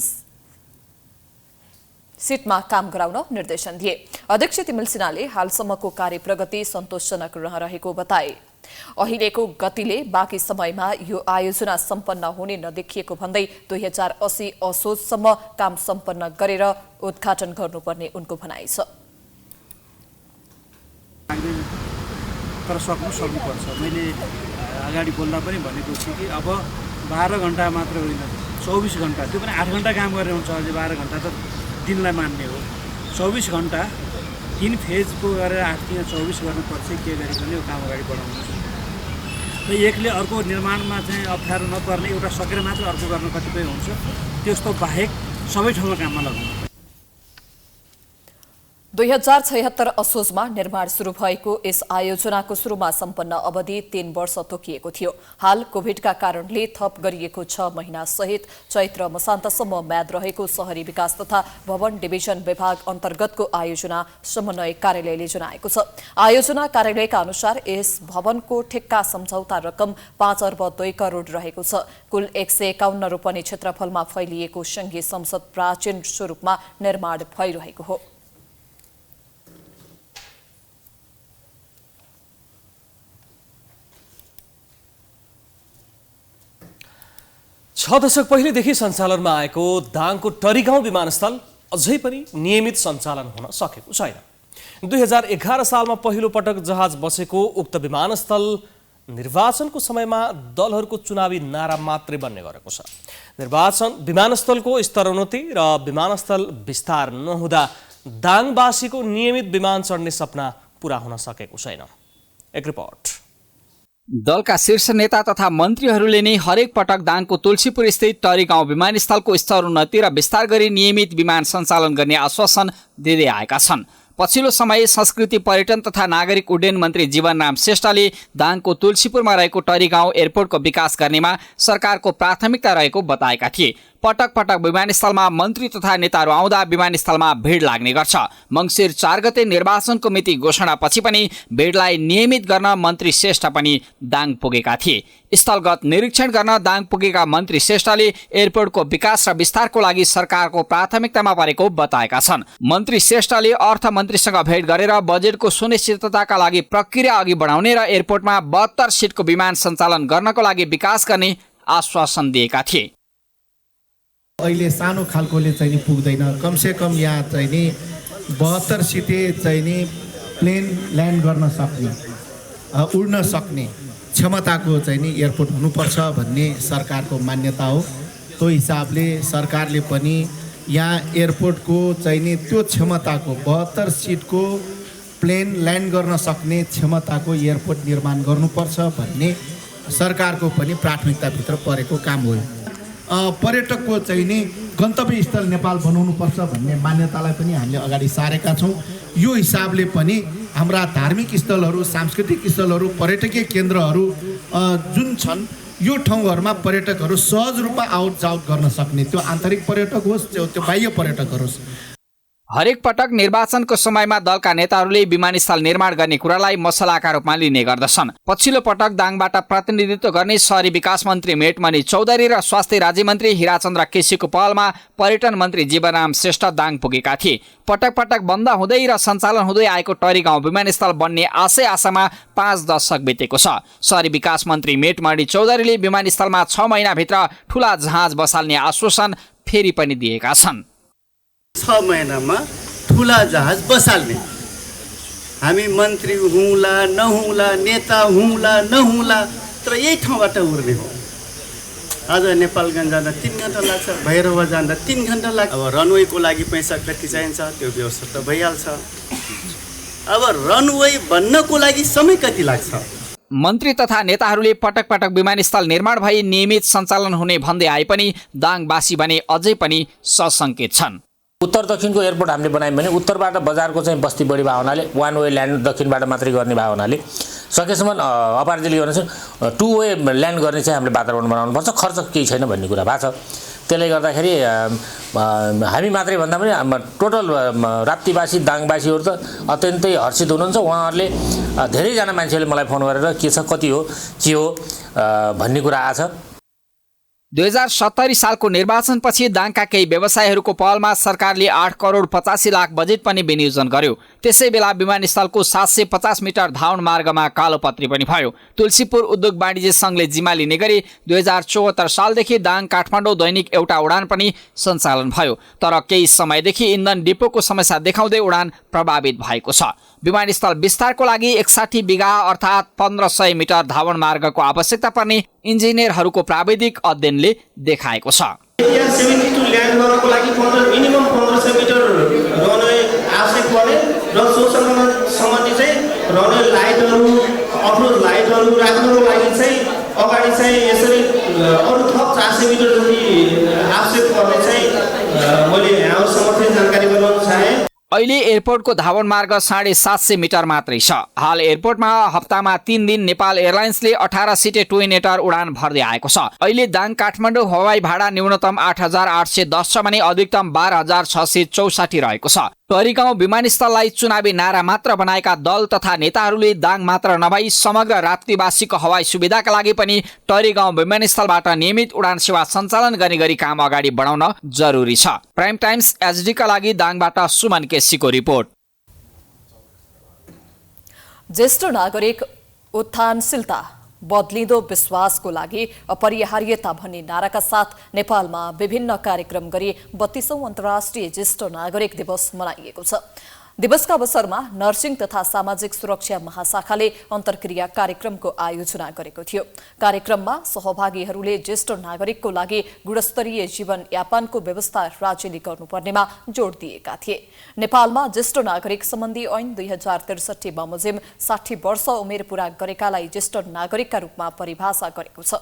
सिटमा काम गराउन निर्देशन दिए। अध्यक्ष तिमिल सिन्हाले हालसम्मको कार्य प्रगति सन्तोषजनक रहेको बताए। अहिलेको गतिले बाँकी समयमा यो आयोजना सम्पन्न हुने नदेखिएको भन्दै 2080 असोजसम्म काम सम्पन्न गरेर उद्घाटन गर्नुपर्ने उनको भनाइ छ। तर सक्नुपर्छ। मैले अगाडि बोल्दा पनि भनेको छु कि अब 12 घण्टा मात्र होइन 24 घण्टा, त्यो पनि 8 घण्टा काम गरेर हुन्छ। अझै 12 घण्टा त दिनलाई मान्ने हो। 24 घण्टा 3 फेजको गरेर 8 दिन 24 गर्नुपर्छ के गरिकन यो काम अगाडि बढाउनु र एकले अर्को निर्माणमा चाहिँ अप्ठ्यारो नपर्ने एउटा सकेर मात्र अर्को गर्न कतिपय हुन्छ त्यस्तो बाहेक सबै ठाउँमा काममा लगाउनु। 2076 असोजमा निर्माण सुरु भएको यस आयोजनाको सुरुमा सम्पन्न अवधि 3 वर्ष तोकिएको थियो। हाल कोभिडका कारणले थप गरिएको 6 महिना सहित चैत्र मसान्तसम्म म्याद रहेको शहरी विकास तथा भवन डिभिजन विभाग अन्तर्गतको आयोजना समन्वय कार्यालयले जनाएको छ। आयोजना कार्यालयका अनुसार यस भवनको ठेक्का सम्झौता रकम 5 अर्ब 2 करोड रहेको छ। कुल 151 रोपनी क्षेत्रफलमा फैलिएको संघीय संसद प्राचीन स्वरूपमा निर्माण भइरहेको हो। 6 दशक पहिलेदेखि सञ्चालनमा आएको दाङको टरीगाउँ विमानस्थल अझै पनि नियमित सञ्चालन हुन सकेको छैन। 2011 सालमा पहिलो पटक जहाज बसेको उक्त विमानस्थल निर्वाचनको समयमा दलहरूको चुनावी नारा मात्रै बन्ने गरेको छ। विमानस्थलको स्तरोन्नति र विमानस्थल विस्तार नहुँदा दाङवासीको नियमित विमान चढ्ने सपना पूरा हुन सकेको छैन। एक रिपोर्ट। दलका शीर्ष नेता तथा मन्त्रीहरूले नै हरेक पटक दाङको तुलसीपुर स्थित टरीगाउँ विमानस्थलको स्तरोन्नति र विस्तार गरी नियमित विमान सञ्चालन गर्ने आश्वासन दिँदै आएका छन्। पछिल्लो समय संस्कृति पर्यटन तथा नागरिक उड्डयन मन्त्री जीवनराम श्रेष्ठले दाङको तुलसीपुरमा रहेको टरीगाउँ एयरपोर्टको विकास गर्नेमा सरकारको प्राथमिकता रहेको बताएका थिए। पटक पटक विमानस्थलमा मन्त्री तथा नेताहरू आउँदा विमानस्थलमा भिड लाग्ने गर्छ। मङ्सिर 4 गते निर्वाचनको मिति घोषणापछि पनि भिडलाई नियमित गर्न मन्त्री श्रेष्ठ पनि दाङ पुगेका थिए। स्थलगत निरीक्षण गर्न दाङ पुगेका मन्त्री श्रेष्ठले एयरपोर्टको विकास र विस्तारको लागि सरकारको प्राथमिकतामा परेको बताएका छन्। मन्त्री श्रेष्ठले अर्थमन्त्रीसँग भेट गरेर बजेटको सुनिश्चितताका लागि प्रक्रिया अघि बढाउने र एयरपोर्टमा 72 सिटको विमान सञ्चालन गर्नको लागि विकास गर्ने आश्वासन दिएका थिए। अहिले सानो खालकोले चाहिँ नि पुग्दैन, कमसेकम यहाँ चाहिँ नि 72 सिटे चाहिँ नि प्लेन ल्यान्ड गर्न सक्ने उड्न सक्ने क्षमताको चाहिँ नि एयरपोर्ट हुनुपर्छ भन्ने सरकारको मान्यता हो। त्यो हिसाबले सरकारले पनि यहाँ एयरपोर्टको चाहिँ नि त्यो क्षमताको 72 सिटको प्लेन ल्यान्ड गर्न सक्ने क्षमताको एयरपोर्ट निर्माण गर्नुपर्छ भन्ने सरकारको पनि प्राथमिकताभित्र परेको काम हो। पर्यटकको चाहिँ नि गन्तव्य स्थल नेपाल बनाउनुपर्छ भन्ने मान्यतालाई पनि हामीले अगाडि सारेका छौँ। यो हिसाबले पनि हाम्रा धार्मिक स्थलहरू, सांस्कृतिक स्थलहरू, पर्यटकीय केन्द्रहरू जुन छन् यो ठाउँहरूमा पर्यटकहरू सहज रूपमा आउट जाउट गर्न सक्ने, त्यो आन्तरिक पर्यटक होस् त्यो बाह्य पर्यटक होस्। हरेक पटक निर्वाचनको समयमा दलका नेताहरूले विमानस्थल निर्माण गर्ने कुरालाई मसलाका रूपमा लिने गर्दछन्। पछिल्लो पटक दाङबाट प्रतिनिधित्व गर्ने शहरी विकास मन्त्री मेटमणि चौधरी र स्वास्थ्य राज्यमन्त्री हिराचन्द्र केसीको पहलमा पर्यटन मन्त्री जीवनराम श्रेष्ठ दाङ पुगेका थिए। पटक पटक बन्द हुँदै र सञ्चालन हुँदै आएको टरीगाउँ विमानस्थल बन्ने आशामा 5 दशक बितेको छ। शहरी विकास मन्त्री मेटमणि चौधरीले विमानस्थलमा 6 महिनाभित्र ठूला जहाज बसाल्ने आश्वासन फेरि पनि दिएका छन्। 6 महिनामा ठुला जहाज बसाल्ने, हामी मन्त्री हुँला नहुँला, नेता हुँला नहुँला, तर यही ठाउँबाट उड्ने हो। आज नेपालगञ्ज जाँदा 3 घन्टा लाग्छ, भैरवा जाँदा 3 घन्टा लाग्छ। अब रनवेको लागि पैसा कति चाहिन्छ त्यो व्यवस्था त भइहाल्छ। अब रनवे बन्नको लागि समय कति लाग्छ? मन्त्री तथा नेताहरूले पटक पटक विमानस्थल निर्माण भई नियमित सञ्चालन हुने भन्दै आए पनि दाङवासी भने अझै पनि सशङ्कित छन्। उत्तर दक्षिणको एयरपोर्ट हामीले बनायौँ भने उत्तरबाट बजारको चाहिँ बस्ती बढी भएको हुनाले 1 वे ल्यान्ड दक्षिणबाट मात्रै गर्ने भएको हुनाले सकेसम्म अपारजिली गर्ने चाहिँ 2 वे ल्यान्ड गर्ने चाहिँ हामीले वातावरण बनाउनुपर्छ, खर्च केही छैन भन्ने कुरा भएको छ। त्यसले गर्दाखेरि हामी मात्रै भन्दा पनि टोटल राप्तीवासी दाङवासीहरू त अत्यन्तै हर्षित हुनुहुन्छ। उहाँहरूले धेरैजना मान्छेहरूले मलाई फोन गरेर के छ कति हो के हो भन्ने कुरा आछ। 2070 सालको निर्वाचनपछि दाङका केही व्यवसायहरूको पहलमा सरकारले 8 करोड 85 लाख बजेट पनि विनियोजन गर्यो। त्यसै बेला विमानस्थलको 750 मिटर धावन मार्गमा कालोपत्री पनि भयो। तुलसीपुर उद्योग वाणिज्य सङ्घले जिम्मा लिने गरी 2074 सालदेखि दाङ काठमाडौँ दैनिक एउटा उडान पनि सञ्चालन भयो। तर केही समयदेखि इन्धन डिपोको समस्या देखाउँदै उडान प्रभावित भएको छ। विमानस्थल विस्तारको लागि 61 बिघा अर्थात् 1500 मिटर धावन मार्गको आवश्यकता पर्ने इन्जिनियरहरूको प्राविधिक अध्ययनले देखाएको छ। एटिआर 72 ल्यान्ड गर्नको लागि मिनिमम 1500 मिटर रनवे आवश्यक पर्ने र सोसँग सम्बन्धी चाहिँ रनवे लाइटहरू अफरोड लाइटहरू राख्नको लागि चाहिँ अगाडि चाहिँ यसरी अरू थप 400 मिटर जति आवश्यक पर्ने चाहिँ मैले यहाँसम्म चाहिँ जानकारी गराउन चाहे। अहिले एयरपोर्टको धावन मार्ग 750 मिटर मात्रै छ। हाल एयरपोर्टमा हप्तामा 3 दिन नेपाल एयरलाइन्सले 18 सिटे ट्विन-एटर उडान भर्दै आएको छ। अहिले दाङ काठमाडौँ हवाई भाडा न्यूनतम 8,810 छ भने अधिकतम 12,664 रहेको छ। तरिगाउँ विमानस्थललाई चुनावी नारा मात्र बनाएका दल तथा नेताहरूले दाङ मात्र नभई समग्र राप्तीवासीको हवाई सुविधाका लागि पनि तरिगाउँ विमानस्थलबाट नियमित उडान सेवा सञ्चालन गर्ने गरी काम अगाडि बढाउन जरुरी छ। प्राइम टाइम्स एचडीका लागि दाङबाट सुमन केसीको रिपोर्ट। ज्येष्ठ नागरिक उत्थानशीलता बदलिँदो विश्वासको लागि अपरिहार्यता भन्ने नाराका साथ नेपालमा विभिन्न कार्यक्रम गरी 32औं अन्तर्राष्ट्रिय ज्येष्ठ नागरिक दिवस मनाइएको छ। दिवसका अवसरमा नर्सिङ तथा सामाजिक सुरक्षा महाशाखाले अन्तर्क्रिया कार्यक्रमको आयोजना गरेको थियो। कार्यक्रममा सहभागीहरूले ज्येष्ठ नागरिकको लागि गुणस्तरीय जीवन यापनको व्यवस्था राज्यले गर्नुपर्नेमा जोड दिएका थिए। नेपालमा ज्येष्ठ नागरिक सम्बन्धी ऐन 2063 बमोजिम 60 वर्ष उमेर पूरा गरेकालाई ज्येष्ठ नागरिकका रूपमा परिभाषा गरेको छ।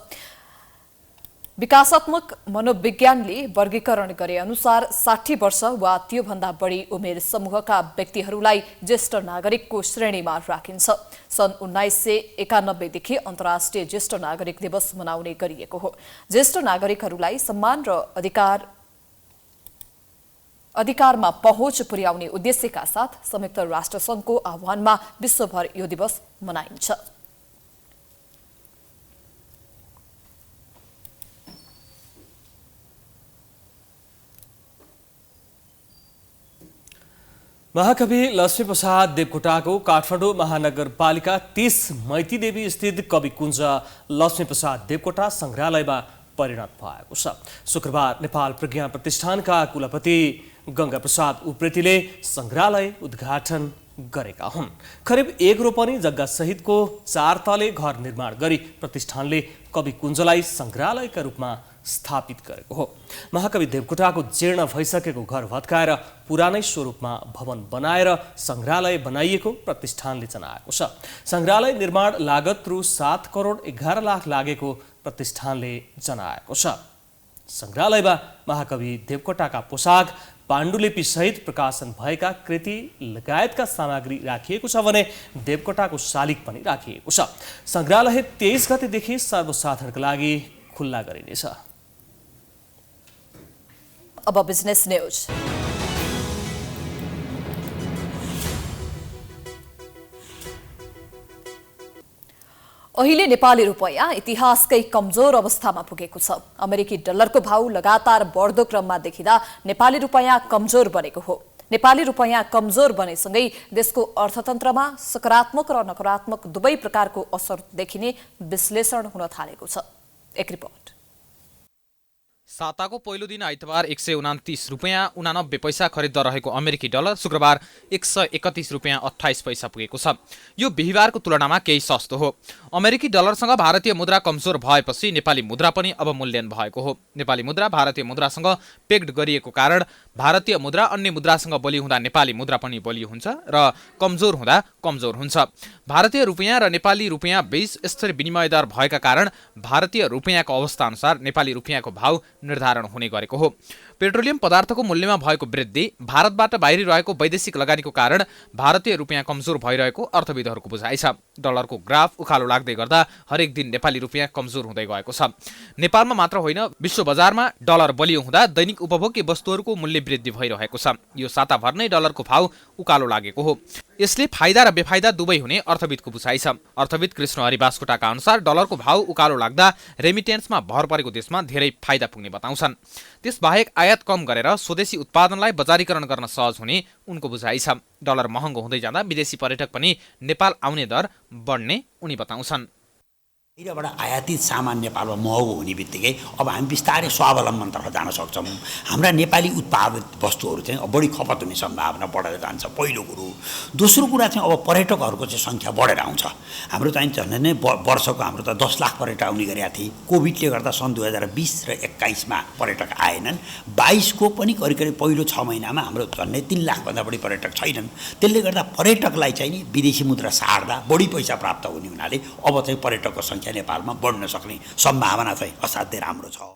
विकासात्मक मनोविज्ञानले वर्गीकरण गरे अनुसार 60 वर्ष वा त्योभन्दा बढी उमेर समूहका व्यक्तिहरूलाई ज्येष्ठ नागरिकको श्रेणीमा राखिन्छ। सन् 1991 देखि अन्तर्राष्ट्रिय ज्येष्ठ नागरिक दिवस मनाउने गरिएको हो। ज्येष्ठ नागरिकहरूलाई सम्मान र अधिकारमा पहुँच पुर्याउने उद्देश्यका साथ संयुक्त राष्ट्रसङ्घको आह्वानमा विश्वभर यो दिवस मनाइन्छ। महाकवि लक्ष्मीप्रसाद देवकोटाको काठमाडौँ महानगरपालिका 30 मैतीदेवी स्थित कवि कुञ्ज लक्ष्मीप्रसाद देवकोटा संग्रहालयमा परिणत भएको छ। शुक्रबार नेपाल प्रज्ञा प्रतिष्ठानका कुलपति गंगाप्रसाद उप्रेतीले संग्रहालय उद्घाटन गरेका हुन्। करिब 1 रोपनी जग्गा सहितको 4 तले घर निर्माण गरी प्रतिष्ठानले कवि कुञ्जलाई संग्रहालयका रूपमा स्थापित गरेको हो। महाकवि देवकोटाको जीर्ण भइसकेको घर भत्काएर पुरानै स्वरूपमा भवन बनाएर संग्रहालय बनाइएको प्रतिष्ठानले जनाएको छ। संग्रहालय निर्माण लागत रु 7 करोड 11 लाख लागेको प्रतिष्ठानले जनाएको छ। संग्रहालयमा महाकवि देवकोटाका पोशाक, पाण्डुलिपि सहित प्रकाशन भएका कृति लगायतका सामग्री राखिएको छ भने देवकोटाको शालिग पनि राखिएको छ। संग्रहालय 23 गतेदेखि सर्वसाधारणका लागि खुल्ला गरिनेछ। अब बिजनेस न्यूज। अहिले नेपाली रुपैयाँ इतिहासकै कमजोर अवस्थामा पुगेको छ। अमेरिकी डलरको भाउ लगातार बढ्दो क्रममा देखिँदा नेपाली रुपैयाँ कमजोर बनेको हो। नेपाली रुपैयाँ कमजोर बनेसँगै देशको अर्थतन्त्रमा सकारात्मक र नकारात्मक दुवै प्रकारको असर देखिने विश्लेषण हुन थालेको छ। एक रिपोर्ट। साताको पहिलो दिन आइतबार 129 रुपैयाँ 89 पैसा खरिद दर रहेको अमेरिकी डलर शुक्रबार 131 रुपैयाँ 28 पैसा पुगेको छ। यो बिहिबारको तुलनामा केही सस्तो हो। अमेरिकी डलरसँग भारतीय मुद्रा कमजोर भएपछि नेपाली मुद्रा पनि अब मूल्याङ्कन भएको हो। नेपाली मुद्रा भारतीय मुद्रासँग पेग्ड गरिएको कारण भारतीय मुद्रा अन्य मुद्रासँग बलियो हुँदा नेपाली मुद्रा पनि बलियो हुन्छ र कमजोर हुँदा कमजोर हुन्छ। भारतीय रुपैयाँ र नेपाली रुपैयाँ बीच स्थिर विनिमय दर भएका कारण भारतीय रुपैयाँको अवस्था अनुसार नेपाली रुपैयाँको भाव निर्धारण हुने गरेको हो। पेट्रोलियम पदार्थको मूल्यमा भएको वृद्धि, भारतबाट बाहिर रहेको वैदेशिक लगानीको कारण भारतीय रुपैयाँ कमजोर भइरहेको अर्थविदहरूको बुझाइ छ। डलरको ग्राफ उकालो लाग्दै गर्दा हरेक दिन नेपाली रुपैयाँ कमजोर हुँदै गएको छ। नेपालमा मात्र होइन, विश्व बजारमा डलर बलियो हुँदा दैनिक उपभोग्य वस्तुहरूको मूल्य वृद्धि भइरहेको छ। यो साताभर नै डलरको भाव उकालो लागेको हो। यसले फाइदा र बेफाइदा दुवै हुने अर्थविदको बुझाइ छ। अर्थविद कृष्णहरि बास्कोटाका अनुसार डलरको भाव उकालो लाग्दा रेमिटेन्समा भर परेको देशमा धेरै फाइदा पुग्ने बताउँछन्। त्यसबाहेक आयात कम गरेर स्वदेशी उत्पादनलाई बजारीकरण गर्न सहज हुने उनको बुझाइ छ। डलर महँगो हुँदै जाँदा विदेशी पर्यटक पनि नेपाल आउने दर बढ्ने उनी बताउँछन्। बाहिरबाट आयातित सामान नेपालमा महँगो हुने बित्तिकै अब हामी बिस्तारै स्वावलम्बनतर्फ जान सक्छौँ। हाम्रा नेपाली उत्पादित वस्तुहरू चाहिँ अब बढी खपत हुने सम्भावना बढेर जान्छ, पहिलो कुरो। दोस्रो कुरा चाहिँ अब पर्यटकहरूको चाहिँ सङ्ख्या बढेर आउँछ। हाम्रो चाहिँ झन् नै वर्षको हाम्रो त 10 लाख पर्यटक आउने गरेका थिए। कोभिडले गर्दा सन् 2020 र 21मा पर्यटक आएनन्। 22को पनि करिब करिब पहिलो 6 महिनामा हाम्रो झन्डै 3 लाखभन्दा बढी पर्यटक छैनन्। त्यसले गर्दा पर्यटकलाई चाहिँ नि विदेशी मुद्रा सार्दा बढी पैसा प्राप्त हुने हुनाले अब चाहिँ पर्यटकको सङ्ख्या नेपालमा बढ्न सक्ने सम्भावना चाहिँ असाध्यै राम्रो छ।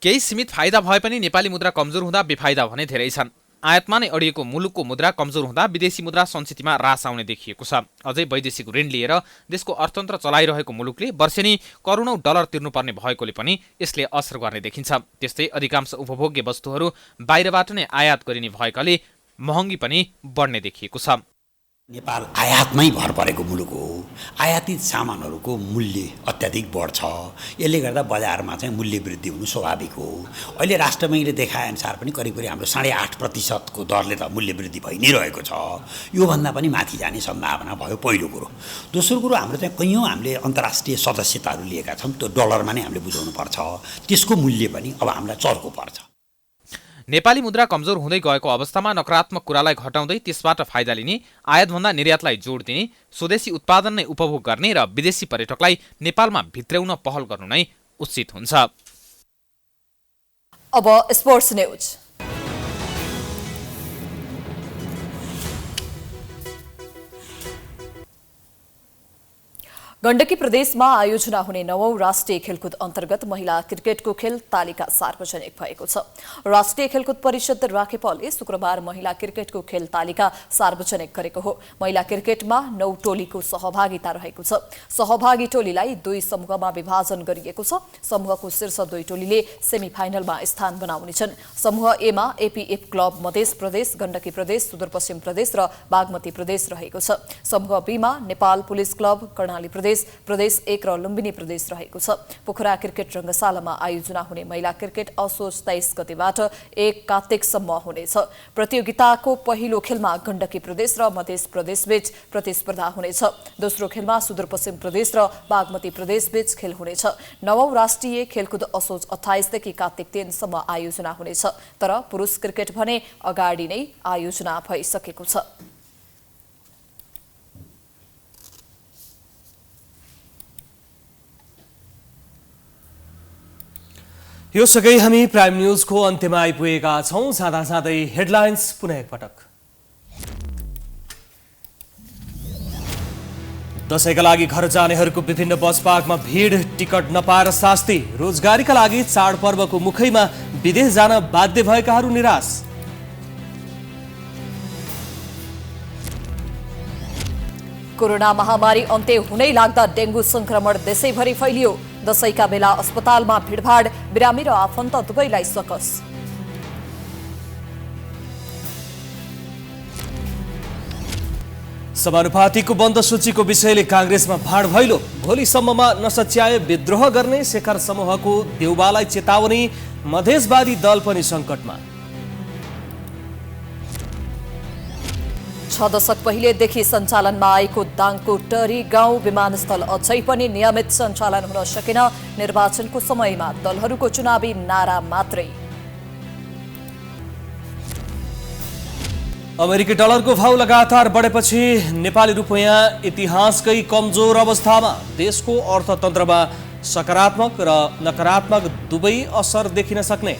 केही सीमित फाइदा भए पनि नेपाली मुद्रा कमजोर हुँदा बेफाइदा भने धेरै छन्। आयातमा नै अडिएको मुलुकको मुद्रा कमजोर हुँदा विदेशी मुद्रा संचितिमा ह्रास आउने देखिएको छ। अझै वैदेशिक ऋण लिएर देशको अर्थतन्त्र चलाइरहेको मुलुकले वर्षेनी करोडौं डलर तिर्नुपर्ने भएकोले पनि यसले असर गर्ने देखिन्छ। त्यस्तै अधिकांश उपभोग्य वस्तुहरू बाहिरबाट नै आयात गरिने भएकाले महँगी पनि बढ्ने देखिएको छ। नेपाल आयातमै भर परेको मुलुक हो। आयातित सामानहरूको मूल्य अत्याधिक बढ्छ। यसले गर्दा बजारमा चाहिँ मूल्य वृद्धि हुनु स्वाभाविक हो। अहिले राष्ट्र बैङ्कले देखाएअनुसार पनि करिब करिब हाम्रो 8.5% दरले त मूल्य वृद्धि भइ नै रहेको छ। योभन्दा पनि माथि जाने सम्भावना भयो, पहिलो कुरो। दोस्रो कुरो, हाम्रो चाहिँ कैयौँ हामीले अन्तर्राष्ट्रिय सदस्यताहरू लिएका छौँ, त्यो डलरमा नै हामीले बुझाउनु पर्छ। त्यसको मूल्य पनि अब हामीलाई चर्को पर्छ। नेपाली मुद्रा कमजोर हुँदै गएको अवस्थामा नकारात्मक कुरालाई घटाउँदै त्यसबाट फाइदा लिने, आयातभन्दा निर्यातलाई जोड दिने, स्वदेशी उत्पादन नै उपभोग गर्ने र विदेशी पर्यटकलाई नेपालमा भित्र्याउन पहल गर्नु नै उचित हुन्छ। अब स्पोर्ट्स न्यूज। गण्डकी प्रदेशमा आयोजना हुने 9औं राष्ट्रिय खेलकुद अन्तर्गत महिला क्रिकेटको खेल तालिका सार्वजनिक भएको छ। राष्ट्रिय खेलकुद परिषद राखेपले शुक्रबार महिला क्रिकेटको खेल तालिका सार्वजनिक गरेको हो। महिला क्रिकेटमा 9 टोलीको सहभागिता रहेको छ। सहभागी टोलीलाई 2 समूहमा विभाजन गरिएको छ। समूहको शीर्ष 2 टोलीले सेमिफाइनलमा स्थान बनाउनेछन्। समूह एमा एपीएफ क्लब मध्य प्रदेश, गण्डकी प्रदेश, सुदूरपश्चिम प्रदेश र बागमती प्रदेश रहेको छ। समूह बीमा नेपाल पुलिस क्लब, कर्णाली प्रदेश 1 र लुम्बिनी प्रदेश रहेको छ। पोखरा क्रिकेट रङ्गशालामा आयोजना हुने महिला क्रिकेट असोज 23 गतेबाट 1 कार्तिकसम्म हुनेछ। प्रतियोगिताको पहिलो खेलमा गण्डकी प्रदेश र मध्य प्रदेशबीच प्रतिस्पर्धा हुनेछ। दोस्रो खेलमा सुदूरपश्चिम प्रदेश र बागमती प्रदेशबीच खेल हुनेछ। 9औं राष्ट्रिय खेलकुद असोज 28 देखि कार्तिक 3 सम्म आयोजना हुनेछ। तर पुरुष क्रिकेट भने अगाडि नै आयोजना भइसकेको छ। यो सँगै हामी प्राइम न्यूजको अन्त्यमा आइपुगेका छौं। सादा सादै हेडलाइन्स पुनः एकपटक। दशैंका लागि घर जानेहरूको विभिन्न बस पार्कमा भिड, टिकट नपाएर शास्ति। रोजगारीका लागि चाडपर्वको मुखैमा विदेश जान बाध्य भएकाहरू निराश। कोरोना महामारी अन्त्य हुनै लाग्दा डेंगू संक्रमण देशैभरि फैलियो। दशैंका बेला अस्पतालमा भिडभाड, बिरामी र आफन्त दुवैलाई सकस। समानुपातिको बन्द सूचीको विषयले कांग्रेसमा भाड भैलो। भोलिसम्ममा नसच्याए विद्रोह गर्ने शेखर समूहको देउबालाई चेतावनी। मधेसवादी दल पनि संकटमा। 6 दशक पहिलेदेखि सञ्चालनमा आएको दाङको टरी गाउँ विमानस्थल अझै पनि नियमित सञ्चालन हुन सकेन। निर्वाचनको समयमा दलहरूको चुनावी नारा मात्रै। अमेरिकी डलरको भाव लगातार बढेपछि नेपाली रुपैयाँ इतिहासकै कमजोर अवस्थामा। देशको अर्थतन्त्रमा सकारात्मक र नकारात्मक दुवै असर देखिन सक्ने।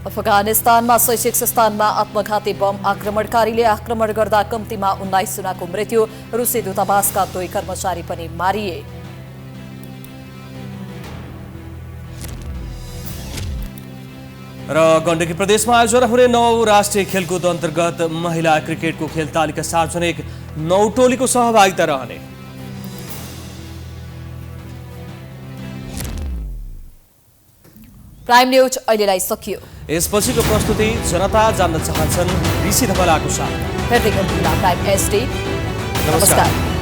अफगानिस्तानमा शैक्षिक संस्थानमा आत्मघाती बम आक्रमणकारीले आक्रमण गर्दा कम्तीमा 19 जनाको मृत्यु। रुसी दूतावासका 2 कर्मचारी पनि मारिए। र गण्डकी प्रदेशमा आयोजना हुने 9औं राष्ट्रिय खेलकुद अन्तर्गत महिला क्रिकेटको खेल तालिका सार्वजनिक। 9 टोलीको सहभागिता रहने। प्राइम न्यूज अहिलेलाई सकियो। यसपछिको प्रस्तुति जनता जान्न चाहन्छन् ऋषि धमलाको साथ। हेर्दै गर्नुहोला प्राइम एसडी। नमस्कार।